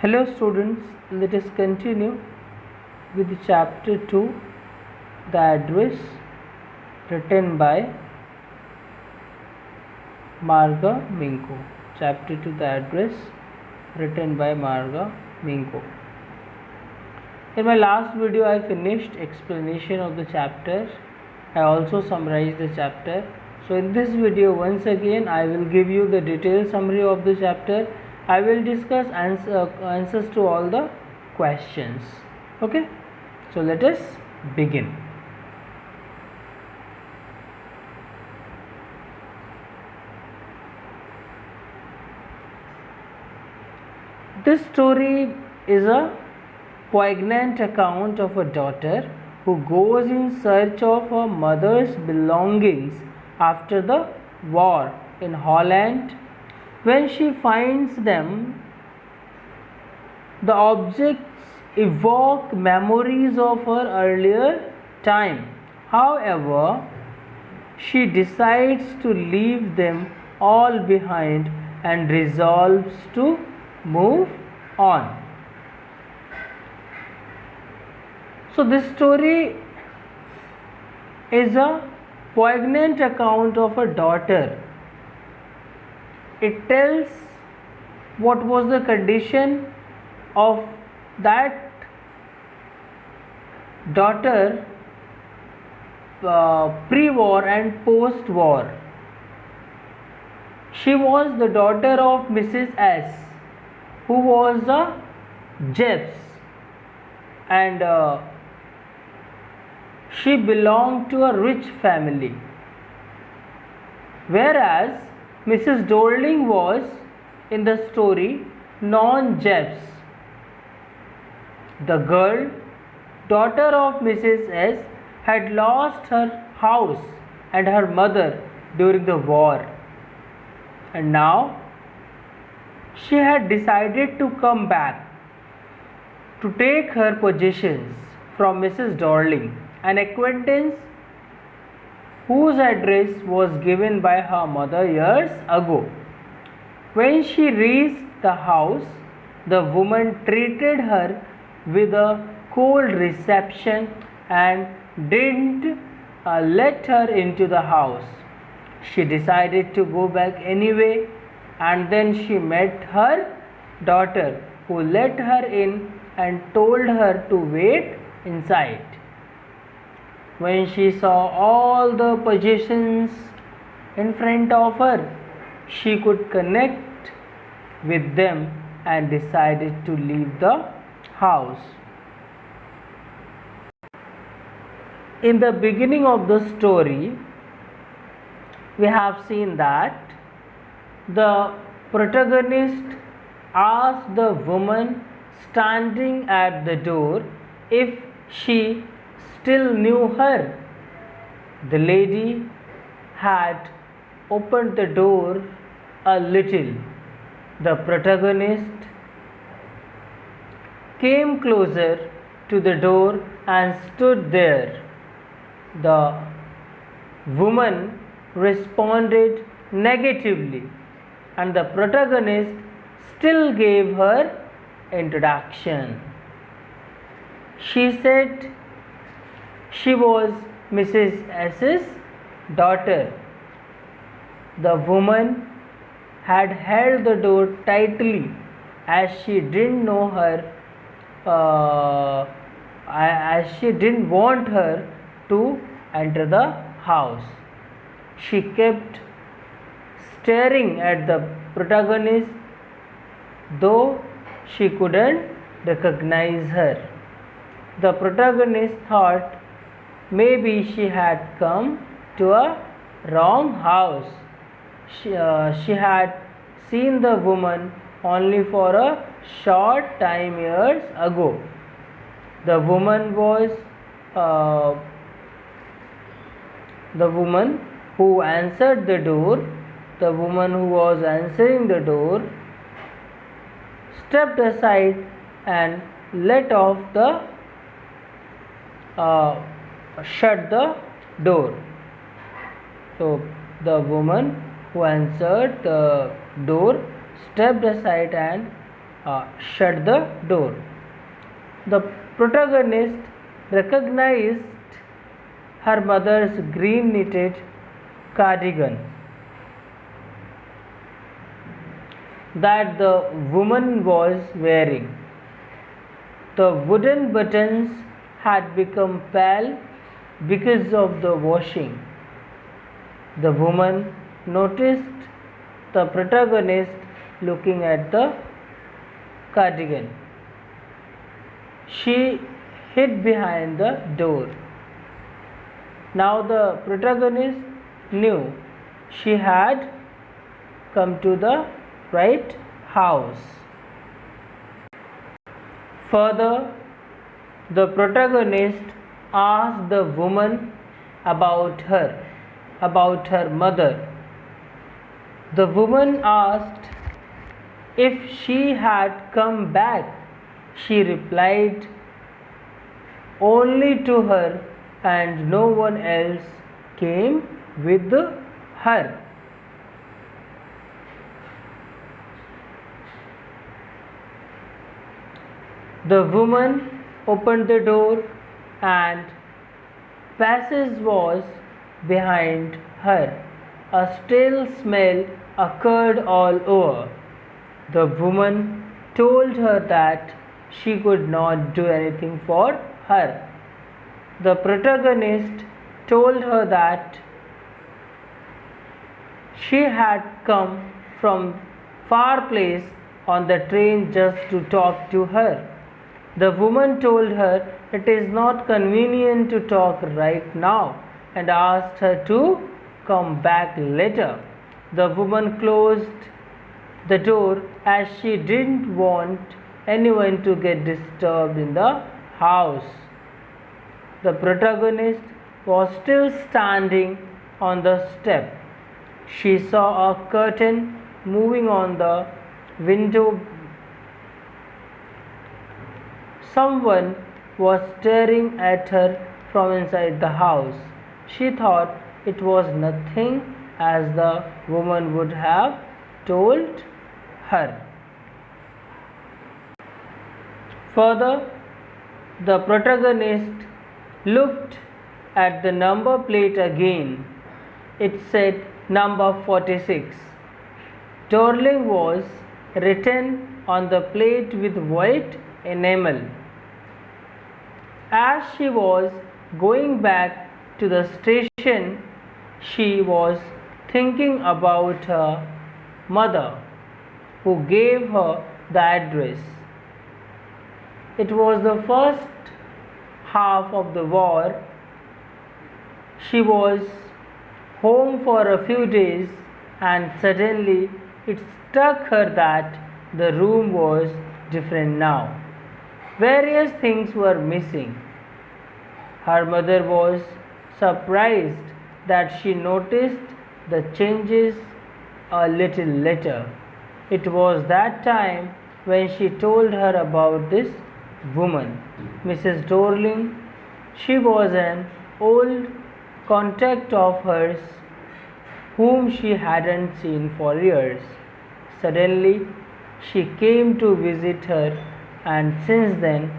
Hello students, let us continue with chapter 2, the address, written by Marga Minko. Chapter 2, the address, written by Marga Minko. In my last video I finished explanation of the chapter. I also summarized the chapter. So in this video once again I will give you the detailed summary of the chapter. I will discuss answers to all the questions. Okay, so let us begin. This story is a poignant account of a daughter who goes in search of her mother's belongings after the war in Holland. When she finds them, the objects evoke memories of her earlier time. However, she decides to leave them all behind and resolves to move on. So this story is a poignant account of a daughter. It tells what was the condition of that daughter pre-war and post-war. She was the daughter of Mrs. S, who was a Jeps, and she belonged to a rich family, whereas Mrs. Dorling was, in the story, non-Jeps. The girl, daughter of Mrs. S, had lost her house and her mother during the war, and now she had decided to come back to take her possessions from Mrs. Dorling, an acquaintance whose address was given by her mother years ago. When she reached the house, the woman treated her with a cold reception and didn't let her into the house. She decided to go back anyway, and then she met her daughter, who let her in and told her to wait inside. When she saw all the possessions in front of her, she could connect with them and decided to leave the house. In the beginning of the story, we have seen that the protagonist asked the woman standing at the door if she still knew her. The lady had opened the door a little. The protagonist came closer to the door and stood there. The woman responded negatively, and the protagonist still gave her introduction. She said she was Mrs. S's daughter. The woman had held the door tightly as she didn't know her, as she didn't want her to enter the house. She kept staring at the protagonist, though she couldn't recognize her. The protagonist thought maybe she had come to a wrong house. She had seen the woman only for a short time years ago. The woman who answered the door, the woman who was answering the door, stepped aside and let off the shut the door. So the woman who answered the door stepped aside and shut the door. The protagonist recognized her mother's green knitted cardigan that the woman was wearing. The wooden buttons had become pale because of the washing. The woman noticed the protagonist looking at the cardigan. She hid behind the door. Now the protagonist knew she had come to the right house. Further, the protagonist asked the woman about her mother. The woman asked if she had come back. She replied, only to her and no one else came with her. The woman opened the door and passage was behind her. A stale smell occurred all over. The woman told her that she could not do anything for her. The protagonist told her that she had come from far place on the train just to talk to her. The woman told her it is not convenient to talk right now and asked her to come back later. The woman closed the door as she didn't want anyone to get disturbed in the house. The protagonist was still standing on the step. She saw a curtain moving on the window. Someone was staring at her from inside the house. She thought it was nothing, as the woman would have told her. Further, the protagonist looked at the number plate again. It said number 46. Darling was written on the plate with white enamel. As she was going back to the station, she was thinking about her mother, who gave her the address. It was the first half of the war. She was home for a few days, and suddenly it struck her that the room was different now. Various things were missing. Her mother was surprised that she noticed the changes a little later. It was that time when she told her about this woman, Mrs. Dorling. She was an old contact of hers whom she hadn't seen for years. Suddenly, she came to visit her, and since then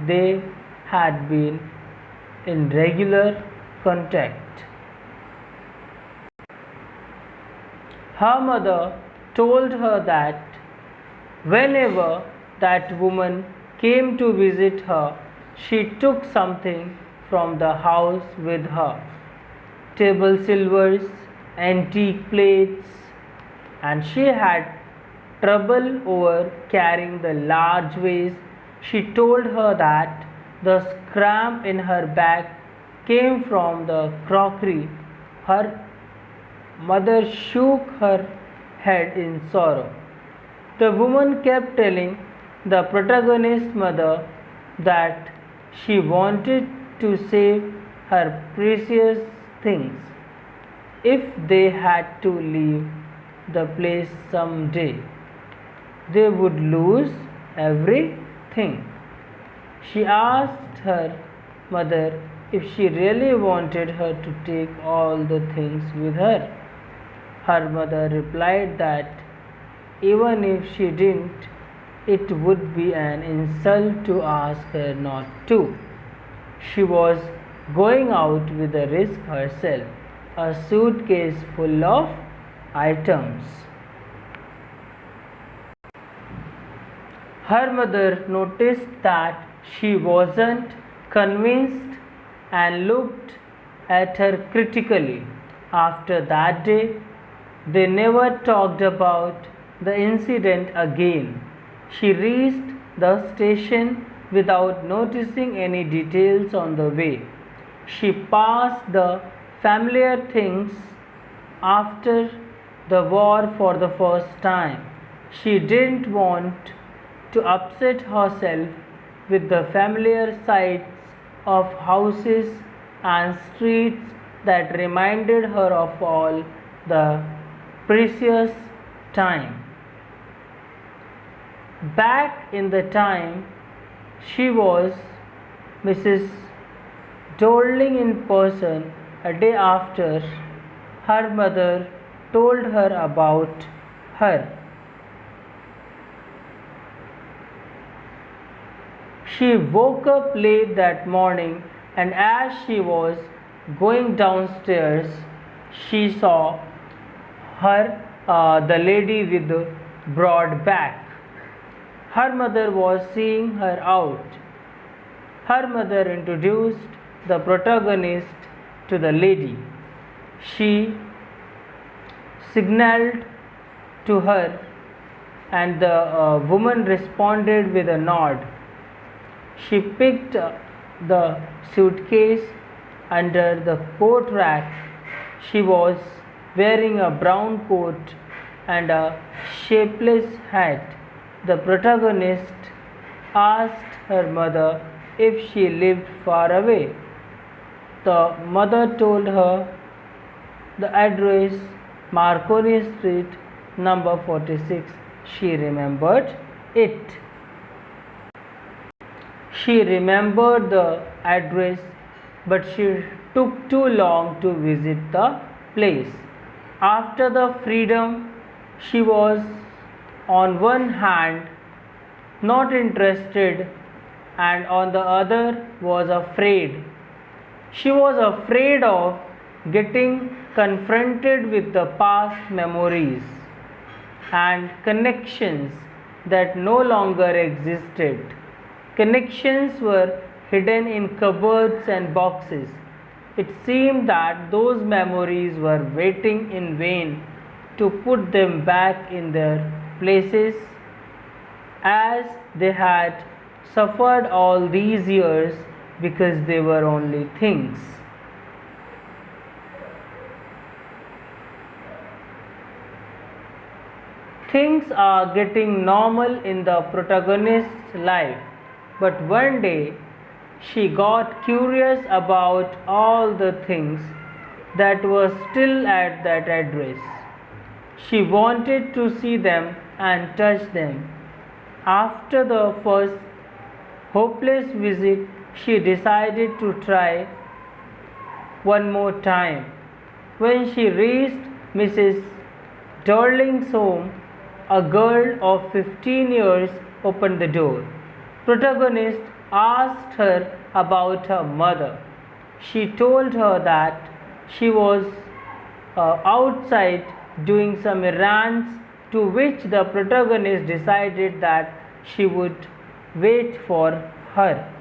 they had been in regular contact. Her mother told her that whenever that woman came to visit her, she took something from the house with her: table silvers, antique plates, and she had trouble over carrying the large vase. She told her that the scramp in her back came from the crockery. Her mother shook her head in sorrow. The woman kept telling the protagonist's mother that she wanted to save her precious things if they had to leave the place someday. They would lose everything. She asked her mother if she really wanted her to take all the things with her. Her mother replied that even if she didn't, it would be an insult to ask her not to. She was going out with a risk herself, a suitcase full of items. Her mother noticed that she wasn't convinced and looked at her critically. After that day, they never talked about the incident again. She reached the station without noticing any details on the way. She passed the familiar things after the war for the first time. She didn't want to upset herself with the familiar sights of houses and streets that reminded her of all the precious time. Back in the time she was Mrs. Dorling in person, a day after her mother told her about her. She woke up late that morning, and as she was going downstairs, she saw the lady with the broad back. Her mother was seeing her out. Her mother introduced the protagonist to the lady. She signaled to her, and the woman responded with a nod. She picked the suitcase under the coat rack. She was wearing a brown coat and a shapeless hat. The protagonist asked her mother if she lived far away. The mother told her the address, Marconi Street, number 46. She remembered it. She remembered the address, but she took too long to visit the place. After the freedom, she was on one hand not interested, and on the other was afraid. She was afraid of getting confronted with the past memories and connections that no longer existed. Connections were hidden in cupboards and boxes. It seemed that those memories were waiting in vain to put them back in their places, as they had suffered all these years because they were only things. Things are getting normal in the protagonist's life, but one day she got curious about all the things that were still at that address. She wanted to see them and touch them. After the first hopeless visit, she decided to try one more time. When she reached Mrs. Darling's home, a girl of 15 years opened the door. Protagonist asked her about her mother. She told her that she was outside doing some errands, to which the protagonist decided that she would wait for her.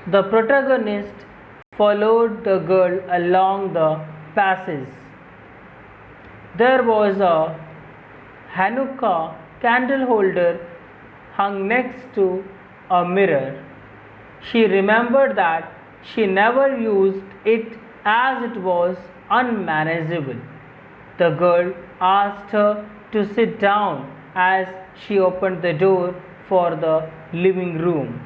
The protagonist followed the girl along the passage. There was a Hanukkah candle holder hung next to a mirror. She remembered that she never used it as it was unmanageable. The girl asked her to sit down as she opened the door for the living room.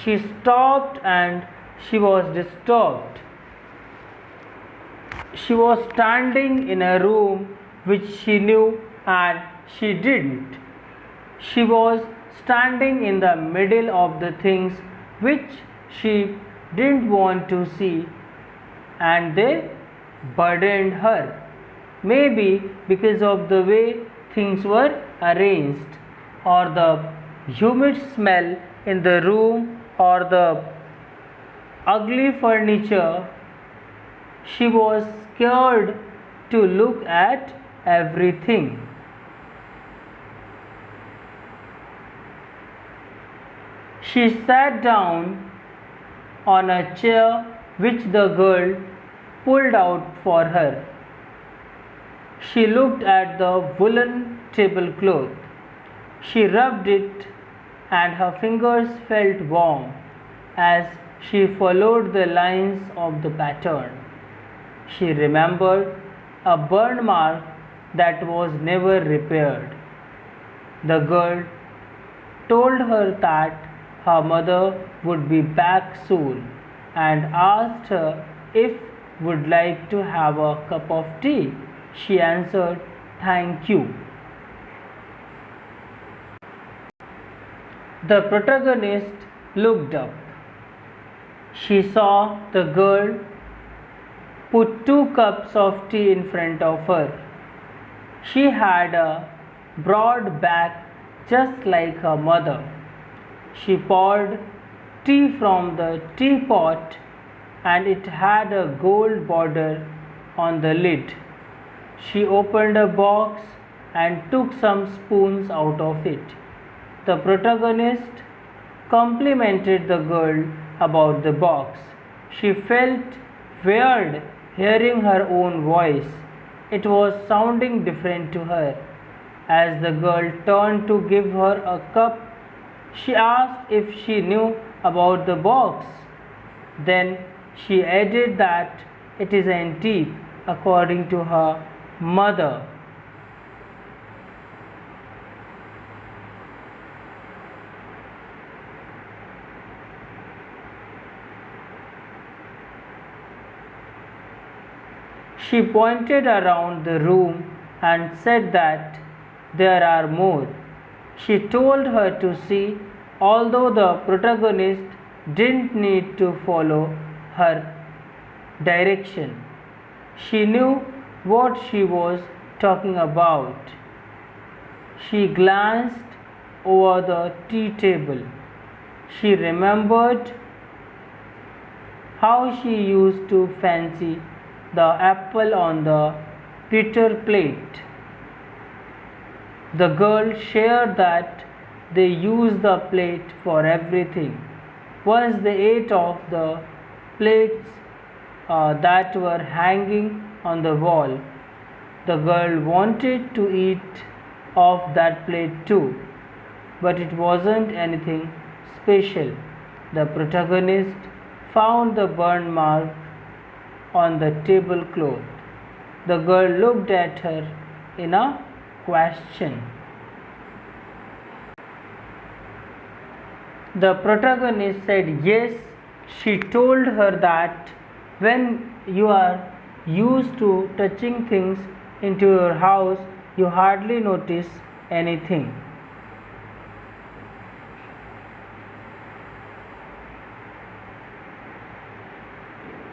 She stopped and she was disturbed. She was standing in a room which she knew and she didn't. She was standing in the middle of the things which she didn't want to see, and they burdened her. Maybe because of the way things were arranged, or the humid smell in the room, or the ugly furniture. She was scared to look at everything. She sat down on a chair which the girl pulled out for her. She looked at the woolen tablecloth. She rubbed it, and her fingers felt warm as she followed the lines of the pattern. She remembered a burn mark that was never repaired. The girl told her that her mother would be back soon and asked her if would like to have a cup of tea. She answered, "Thank you." The protagonist looked up. She saw the girl put 2 cups of tea in front of her. She had a broad back just like her mother. She poured tea from the teapot, and it had a gold border on the lid. She opened a box and took some spoons out of it. The protagonist complimented the girl about the box. She felt weird hearing her own voice. It was sounding different to her. As the girl turned to give her a cup, she asked if she knew about the box. Then she added that it is antique according to her mother. She pointed around the room and said that there are more. She told her to see, although the protagonist didn't need to follow her direction. She knew what she was talking about. She glanced over the tea table. She remembered how she used to fancy the apple on the pewter plate. The girl shared that they used the plate for everything. Once they ate off the plates that were hanging on the wall. The girl wanted to eat off that plate too, but it wasn't anything special. The protagonist found the burn mark on the tablecloth. The girl looked at her in a question. The protagonist said yes. She told her that when you are used to touching things into your house, you hardly notice anything.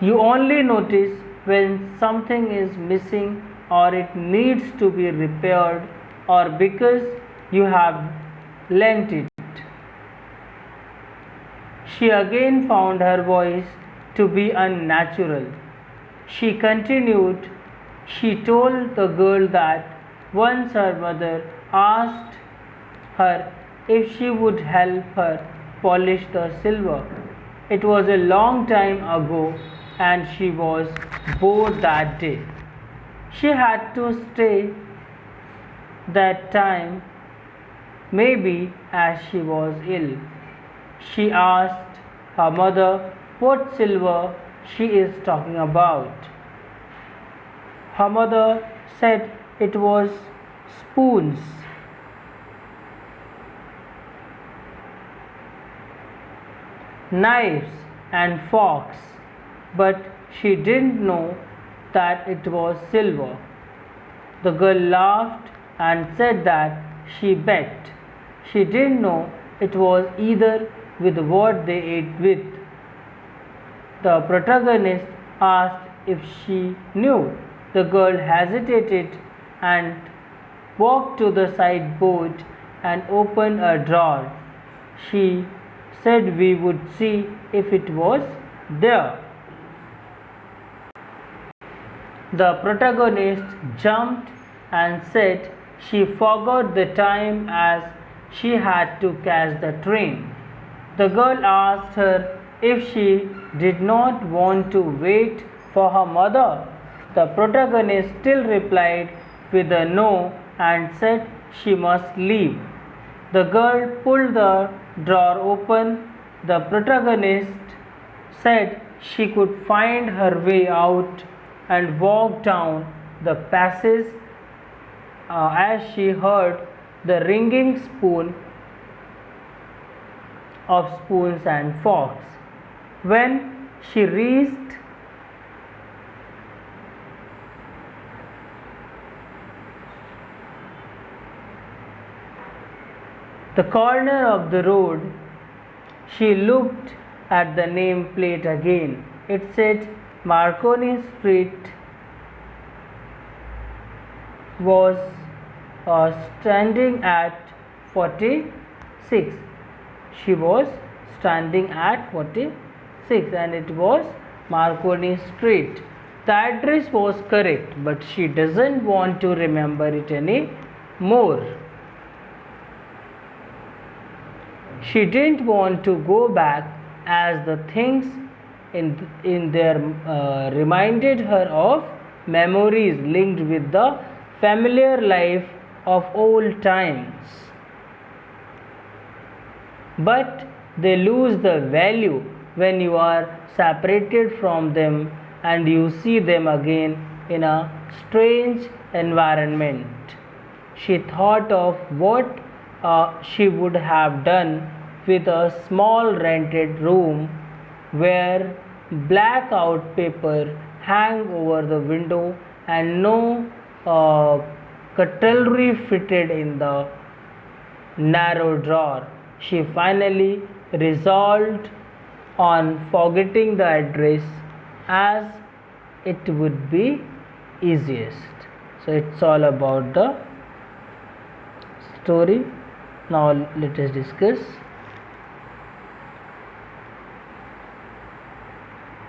You only notice when something is missing, or it needs to be repaired, or because you have lent it. She again found her voice to be unnatural. She continued. She told the girl that once her mother asked her if she would help her polish the silver. It was a long time ago, and she was bored that day. She had to stay that time, maybe as she was ill. She asked her mother what silver she is talking about. Her mother said it was spoons. Knives and forks, but she didn't know that it was silver. The girl laughed and said that she bet. She didn't know it was either with what they ate with. The protagonist asked if she knew. The girl hesitated and walked to the sideboard and opened a drawer. She said we would see if it was there. The protagonist jumped and said she forgot the time as she had to catch the train. The girl asked her if she did not want to wait for her mother. The protagonist still replied with a no and said she must leave. The girl pulled the drawer open. The protagonist said she could find her way out and walked down the passage as she heard the ringing spoon of spoons and forks. When she reached the corner of the road, she looked at the nameplate again. It said Marconi Street was standing at 46. She was standing at 46 and it was Marconi Street. The address was correct, but she doesn't want to remember it anymore. She didn't want to go back as the things in there reminded her of memories linked with the familiar life of old times. But they lose the value when you are separated from them and you see them again in a strange environment. She thought of what she would have done with a small rented room where blackout paper hang over the window and no cutlery fitted in the narrow drawer. She finally resolved on forgetting the address as it would be easiest. So it's all about the story. Now let us discuss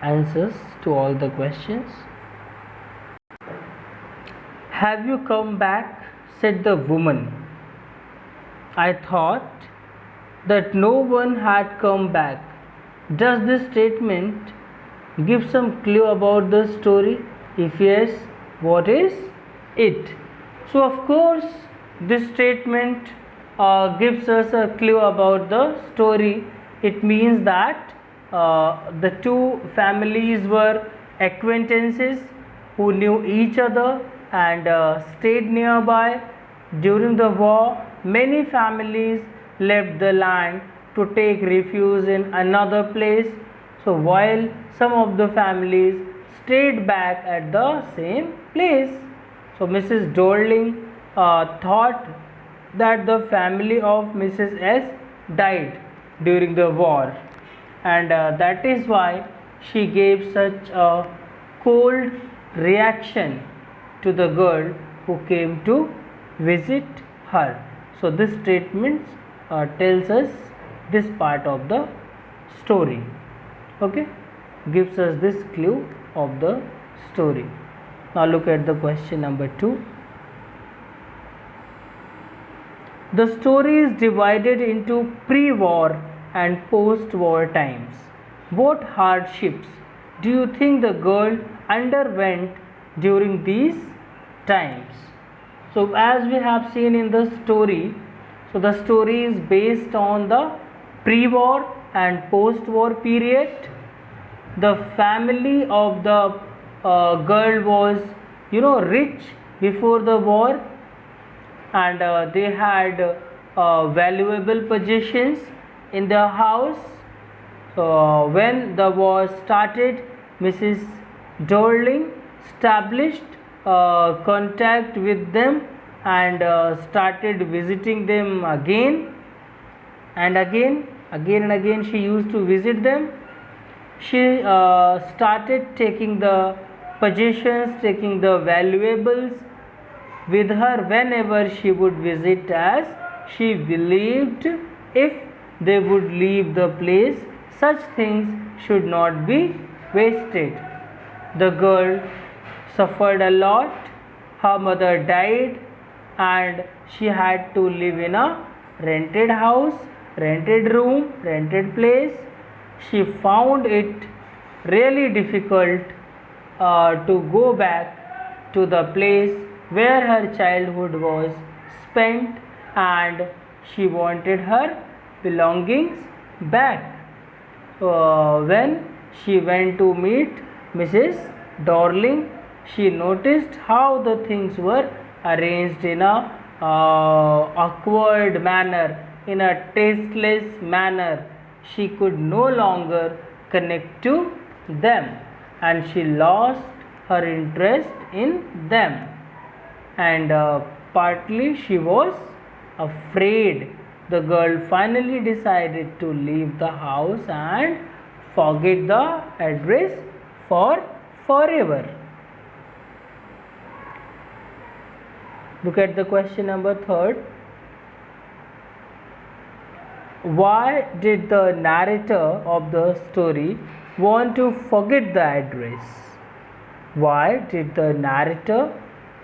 answers to all the questions. Have you come back? Said the woman. I thought that no one had come back. Does this statement give some clue about the story? If yes, what is it? So of course this statement gives us a clue about the story. It means that the two families were acquaintances who knew each other and stayed nearby. During the war, many families left the land to take refuge in another place. So while some of the families stayed back at the same place. So Mrs. Dorling thought that the family of Mrs. S died during the war, and that is why she gave such a cold reaction to the girl who came to visit her. So this statement tells us this part of the story. Okay, gives us this clue of the story. Now look at the question number 2. The story is divided into pre-war and post-war times. What hardships do you think the girl underwent during these times? So as we have seen in the story, so the story is based on the pre-war and post-war period. The family of the girl was rich before the war, and they had valuable possessions in their house. So when the war started, Mrs. Dorling established contact with them and started visiting them again and again and again. She used to visit them. She started taking the possessions, taking the valuables with her whenever she would visit, as she believed if they would leave the place, such things should not be wasted. The girl suffered a lot. Her mother died and she had to live in a rented house, rented room, rented place. She found it really difficult to go back to the place where her childhood was spent, and she wanted her belongings back. When she went to meet Mrs. Dorling, she noticed how the things were arranged in a awkward manner, in a tasteless manner. She could no longer connect to them, and she lost her interest in them. And partly she was afraid. The girl finally decided to leave the house and forget the address for forever. Look at the question number 3. Why did the narrator of the story want to forget the address? Why did the narrator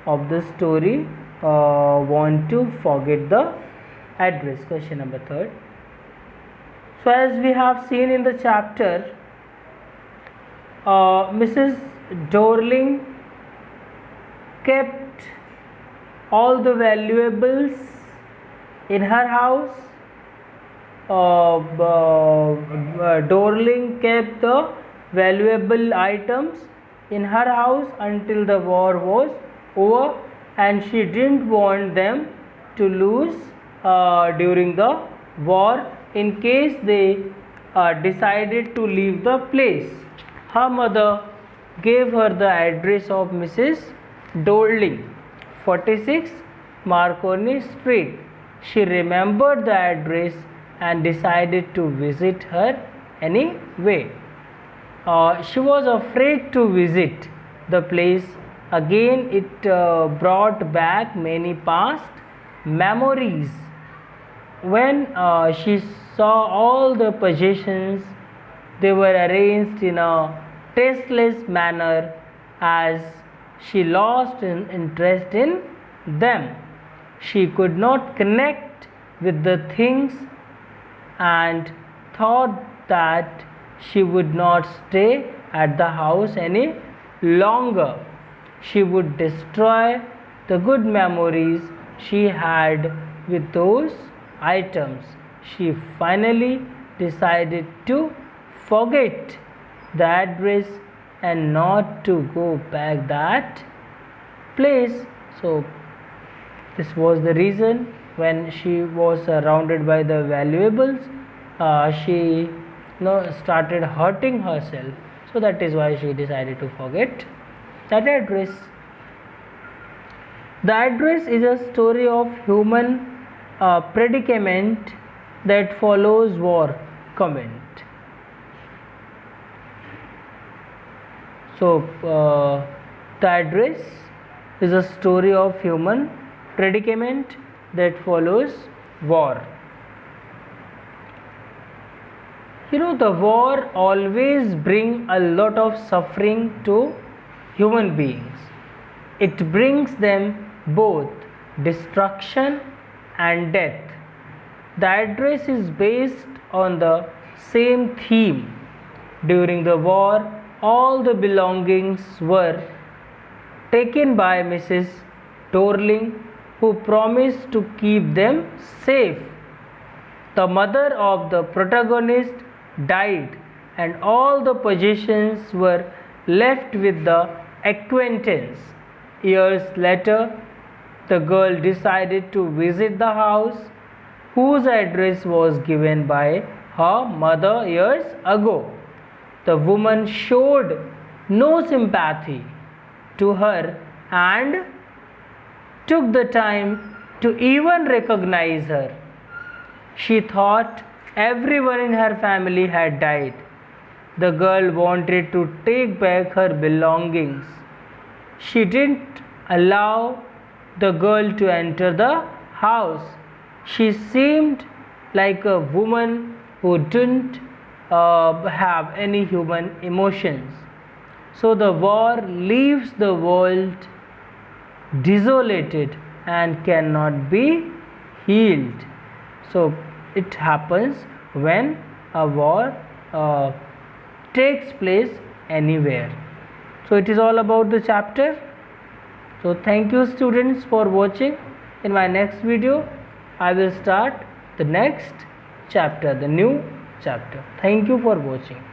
of the story want to forget the address? Question number 3. So as we have seen in the chapter, Mrs. Dorling kept all the valuables in her house. Dorling kept the valuable items in her house until the war was over, and she didn't want them to lose during the war in case they decided to leave the place. Her mother gave her the address of Mrs. Dorling, 46 Marconi Street. She remembered the address and decided to visit her anyway. She was afraid to visit the place again. It brought back many past memories. When she saw all the possessions, they were arranged in a tasteless manner, as she lost interest in them. She could not connect with the things and thought that she would not stay at the house any longer. She would destroy the good memories she had with those items. She finally decided to forget the address and not to go back that place. So this was the reason. When she was surrounded by the valuables, she started hurting herself. So that is why she decided to forget that address. The address is a story of human predicament that follows war. Comment. So the address is a story of human predicament that follows war. The war always brings a lot of suffering to human beings. It brings them both destruction and death. The address is based on the same theme. During the war, all the belongings were taken by Mrs. Dorling, who promised to keep them safe. The mother of the protagonist died, and all the possessions were left with the acquaintance. Years later, the girl decided to visit the house whose address was given by her mother years ago. The woman showed no sympathy to her and took the time to even recognize her. She thought everyone in her family had died. The girl wanted to take back her belongings. She didn't allow the girl to enter the house. She seemed like a woman who didn't have any human emotions. So the war leaves the world desolated and cannot be healed. So it happens when a war takes place anywhere. So it is all about the chapter. So thank you students for watching. In my next video I will start the next chapter, the new chapter. Thank you for watching.